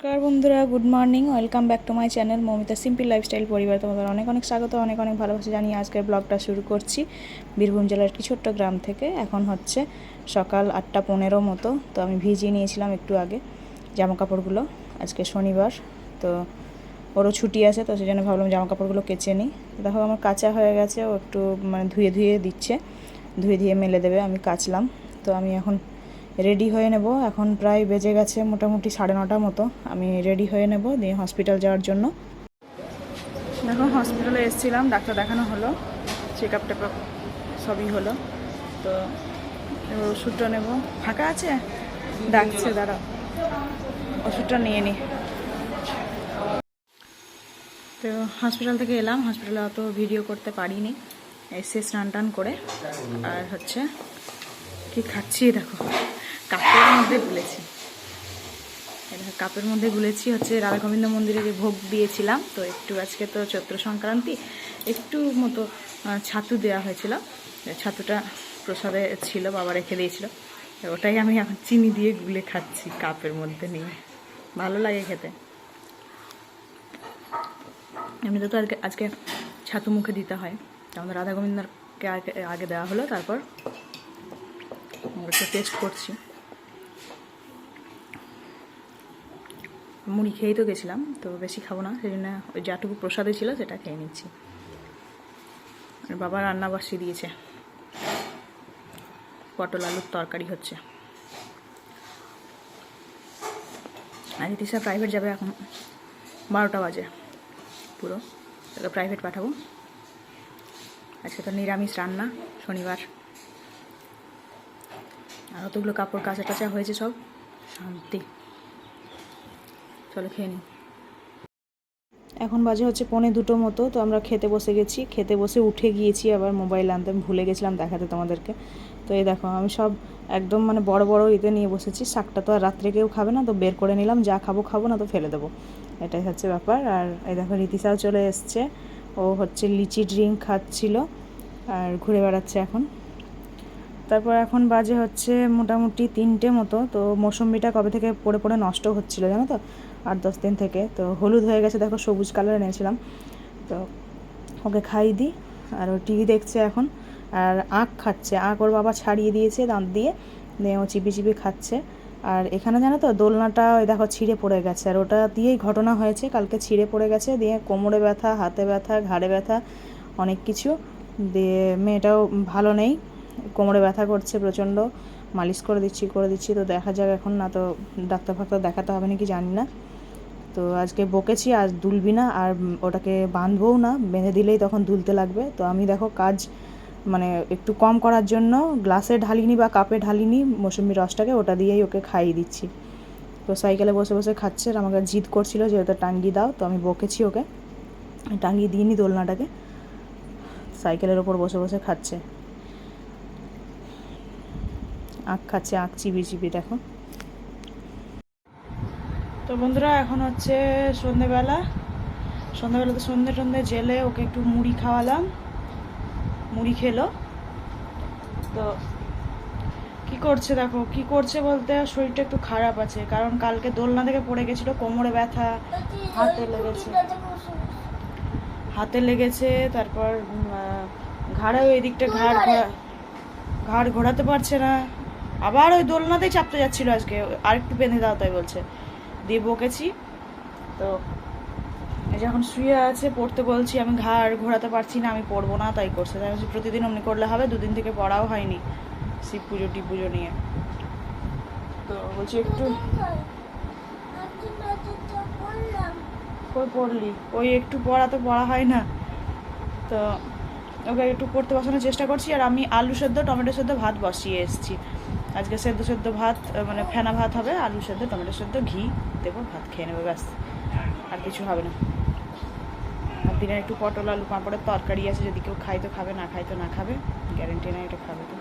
নমস্কার বন্ধুরা, good morning. Welcome back to my channel Moumita simple lifestyle পরিবার। তোমাদের অনেক অনেক স্বাগত, অনেক অনেক ভালোবাসা জানিয়ে আজকের ব্লগটা শুরু করছি বীরভূম জেলার একটি ছোট্ট গ্রাম থেকে। এখন হচ্ছে সকাল 8:15 মতো। তো আমি ভিজিয়ে নিয়েছিলাম একটু আগে জামা কাপড়গুলো। আজকে শনিবার, তো ওরও ছুটি আছে, তো সেই জন্য ভাবলাম জামা কাপড়গুলো কেচে নিই। দেখো আমার কাচা হয়ে গেছে, ও একটু ধুয়ে দিচ্ছে, ধুয়ে মেলে দেবে, আমি কাচলাম। তো আমি এখন রেডি হয়ে নেব। এখন প্রায় বেজে গেছে মোটামুটি 9:30 মতো। আমি রেডি হয়ে নেব, দিয়ে হসপিটাল যাওয়ার জন্য। দেখো হসপিটালে এসেছিলাম, ডাক্তার দেখানো হলো, চেক আপ টেকআপ সবই হলো। তো এবার ওষুধটা নেব। ফাঁকা আছে, ডাকছে, দাঁড়াও ওষুধটা নিয়ে নিই। তো হসপিটাল থেকে এলাম, হসপিটালে অত ভিডিও করতে পারিনি, এসে স্নান টান করে। আর হচ্ছে কি খাচ্ছি দেখো, কাপের মধ্যে গুলেছি, কাপের মধ্যে গুলেছি হচ্ছে রাধা গোবিন্দ মন্দিরে যে ভোগ দিয়েছিলাম। তো একটু আজকে তো চৈত্র সংক্রান্তি, একটু মতো ছাতু দেওয়া হয়েছিল, ছাতুটা প্রসাদে ছিল, বাবা রেখে দিয়েছিল। ওটাই আমি এখন চিনি দিয়ে গুলে খাচ্ছি কাপের মধ্যে নিয়ে, ভালো লাগে খেতে। এমনিতে তো আজকে ছাতু মুখে দিতে হয়, আমাদের রাধা গোবিন্দকে আগে দেওয়া হলো, তারপর একটু টেস্ট করছি। মুড়ি খেয়েই তো গেছিলাম, তো বেশি খাবো না, সেই জন্য ওই যাটুকু প্রসাদে ছিল সেটা খেয়ে নিচ্ছি। বাবা রান্না বসিয়ে দিয়েছে, পটল আলুর তরকারি হচ্ছে। আর ইতিশা প্রাইভেট যাবে, এখন 12টা বাজে পুরো, তাকে প্রাইভেট পাঠাবো। আজকে তো নিরামিষ রান্না, শনিবার। আর অতগুলো কাপড় কাচা টাচা হয়েছে, সব শান্তি। চলো খেয়ে নিই। এখন বাজে হচ্ছে 1:45 মতো। তো আমরা খেতে বসে গেছি, খেতে বসে উঠে গিয়েছি, আবার মোবাইল আনতে ভুলে গেছিলাম দেখাতে তোমাদেরকে। তো এই দেখো আমি সব একদম বড় বড় ইতে নিয়ে বসেছি। শাকটা তো আর রাত্রে কেউ খাবে না, তো বের করে নিলাম, যা খাবো না তো ফেলে দেবো, এটাই হচ্ছে ব্যাপার। আর এই দেখো রীতিশাও চলে এসছে, ও হচ্ছে লিচি ড্রিঙ্ক খাচ্ছিল আর ঘুরে বেড়াচ্ছে এখন। তারপর এখন বাজে হচ্ছে মোটামুটি 3টে মতো। তো মৌসম্বিটা কবে থেকে পড়ে নষ্ট হচ্ছিলো জানো তো, 8-10 দিন থেকে। তো হলুদ হয়ে গেছে, দেখো সবুজ কালার এনেছিলাম, তো ওকে খাইয়ে দিই। আর ও টিভি দেখছে এখন, আর আখ খাচ্ছে। আখ ওর বাবা ছাড়িয়ে দিয়েছে দাঁত দিয়ে ও চিপি খাচ্ছে। আর এখানে জানো তো দোলনাটা ওই দেখো ছিঁড়ে পড়ে গেছে, আর ওটা দিয়েই ঘটনা হয়েছে, কালকে ছিঁড়ে পড়ে গেছে, দিয়ে কোমরে ব্যথা, হাতে ব্যথা, ঘাড়ে ব্যথা, অনেক কিছু দিয়ে মেয়েটাও ভালো নেই, কোমরে ব্যথা করছে প্রচণ্ড। মালিশ করে দিচ্ছি, তো দেখা যাক এখন, না তো ডাক্তার ফাক্তার দেখাতে হবে নাকি জানি না। তো আজকে বকেছি, আজ দুলবি না, আর ওটাকে বাঁধবও না, বেঁধে দিলেই তখন দুলতে লাগবে। তো আমি দেখো কাজ একটু কম করার জন্য গ্লাসে ঢালিনি বা কাপে ঢালিনি মৌসুমি রসটাকে, ওটা দিয়েই ওকে খাইয়ে দিচ্ছি। তো সাইকেলে বসে বসে খাচ্ছে, আর আমাকে জিদ করছিল যে ওটা টাঙ্গিয়ে দাও, তো আমি বকেছি ওকে, টাঙ্গিয়ে দিইনি দোলনাটাকে, সাইকেলের ওপর বসে বসে খাচ্ছে, আখ খাচ্ছে, আখ চিবি দেখো। তো বন্ধুরা এখন হচ্ছে সন্ধেবেলা তো সন্ধে জেলে ওকে একটু মুড়ি খাওয়ালাম, মুড়ি খেলো। তো কি করছে দেখো, কি করছে বলতে শরীরটা একটু খারাপ আছে, কারণ কালকে দোলনা থেকে পড়ে গেছিলো, কোমরে ব্যথা, হাতে লেগেছে, তারপর ঘাড়ে ওই দিকটা ঘাড় ঘোরাতে পারছে না, আবার ওই দোলনাতেই চাপতে যাচ্ছিলো আজকে, আরেকটু বেঁধে দাও তাই বলছে, দিয়ে বকেছি। তো এই যখন শুয়ে আছে, পড়তে বলছি, আমি ঘাড় ঘোরাতে পারছি না, আমি পড়বো না, তাই করছে। তাই বলছি প্রতিদিন অমনি করলে হবে, 2 দিন থেকে পড়াও হয়নি শিব পুজো টিপ পুজো নিয়ে। তো বলছি একটু কই পড়লি, ওই একটু পড়া তো পড়া হয় না। তো ওকে একটু পড়তে বসানোর চেষ্টা করছি। আর আমি আলু সেদ্ধ টমেটো সেদ্ধ ভাত বসিয়ে এসেছি আজকে। সেদ্ধ ভাত, ফেনা ভাত হবে, আলু সেদ্ধ টমেটো সেদ্ধ ঘি দেবো, ভাত খেয়ে নেবে, ব্যাস, আর কিছু হবে না। আর দিনের একটু পটল আলু পাঁপড়ের তরকারি আছে, যদি কেউ খাই তো খাবে, না খাই তো না খাবে, গ্যারেন্টি নেই এটা খাবে। তো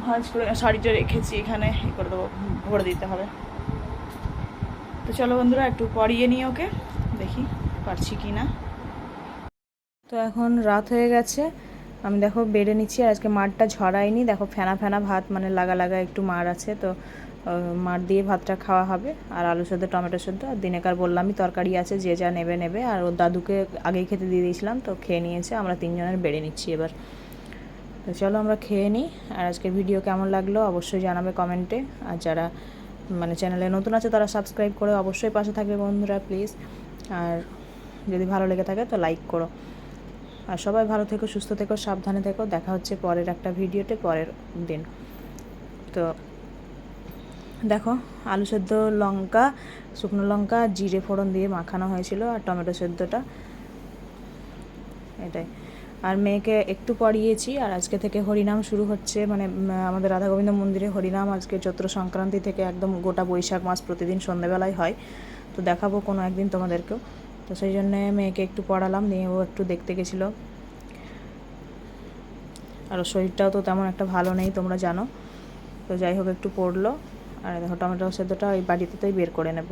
ভাজ করে শাড়িটা রেখেছি এখানে, করে দেবো, ভরে দিতে হবে। তো চলো বন্ধুরা একটু পরিয়ে নিই ওকে, দেখি পারছি কি না। তো এখন রাত হয়ে গেছে, আমি দেখো বেড়ে নিচ্ছি। আর আজকে মাড়টা ঝরাইনি, দেখো ফেনা ভাত, লাগা একটু মাড় আছে। তো মার দিয়ে ভাতটা খাওয়া হবে, আর আলু সেদ্ধ, টমেটো সেদ্ধ, আর দিনেকার বললামই তরকারি আছে, যে যা নেবে নেবে। আর ওর দাদুকে আগেই খেতে দিয়ে দিয়েছিলাম, তো খেয়ে নিয়েছে। আমরা 3 জনের বেড়ে নিচ্ছি এবার। তো চলো আমরা খেয়ে নিই। আর আজকের ভিডিও কেমন লাগলো অবশ্যই জানাবে কমেন্টে। আর যারা মানে চ্যানেলে নতুন আছে তারা সাবস্ক্রাইব করে অবশ্যই পাশে থাকবে বন্ধুরা, প্লিজ। আর যদি ভালো লেগে থাকে তো লাইক করো। আর সবাই ভালো থেকো, সুস্থ থেকো, সাবধানে থেকো। দেখা হচ্ছে পরের একটা ভিডিওতে পরের দিন। তো দেখো, আলু সেদ্ধ, লঙ্কা, শুকনো লঙ্কা, জিরে ফোড়ন দিয়ে মাখানো হয়েছিল, আর টমেটো সেদ্ধটা, এটাই। আর মেয়েকে একটু পড়িয়েছি। আর আজকে থেকে হরিনাম শুরু হচ্ছে, মানে আমাদের রাধা গোবিন্দ মন্দিরে হরিনাম আজকে চৈত্র সংক্রান্তি থেকে একদম গোটা বৈশাখ মাস প্রতিদিন সন্ধ্যেবেলায় হয়। তো দেখাবো কোনো একদিন তোমাদেরকেও। তো সেই জন্যে মেয়েকে একটু পড়ালাম, নিয়ে ও একটু দেখতে গেছিলো। আর ওর শরীরটাও তো তেমন একটা ভালো নেই, তোমরা জানো। তো যাই হোক, একটু পড়লো। আর দেখো টমেটো সেদ্ধটা ওই বাটিতেই বের করে নেব,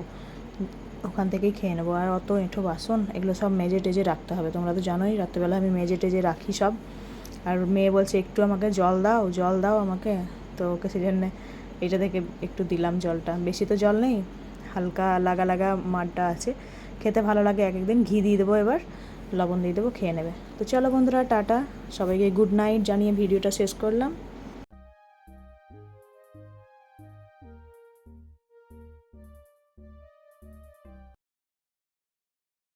ওখান থেকেই খেয়ে নেবো। আর অত এঁঠো বাসন, এগুলো সব মেজে টেজে রাখতে হবে। তোমরা তো জানোই রাত্রেবেলা আমি মেজে টেজে রাখি সব। আর মেয়ে বলছে একটু আমাকে জল দাও আমাকে। তো ওকে সেই জন্যে এটা থেকে একটু দিলাম জলটা। বেশি তো জল নেই, হালকা লাগা লাগা মাঠটা আছে, খেতে ভালো লাগে। এক একদিন ঘি দিয়ে দেবো, এবার লবণ দিয়ে দেবো, খেয়ে নেবে। তো চলো বন্ধুরা, টাটা, সবাইকে গুড নাইট জানিয়ে ভিডিওটা শেষ করলাম।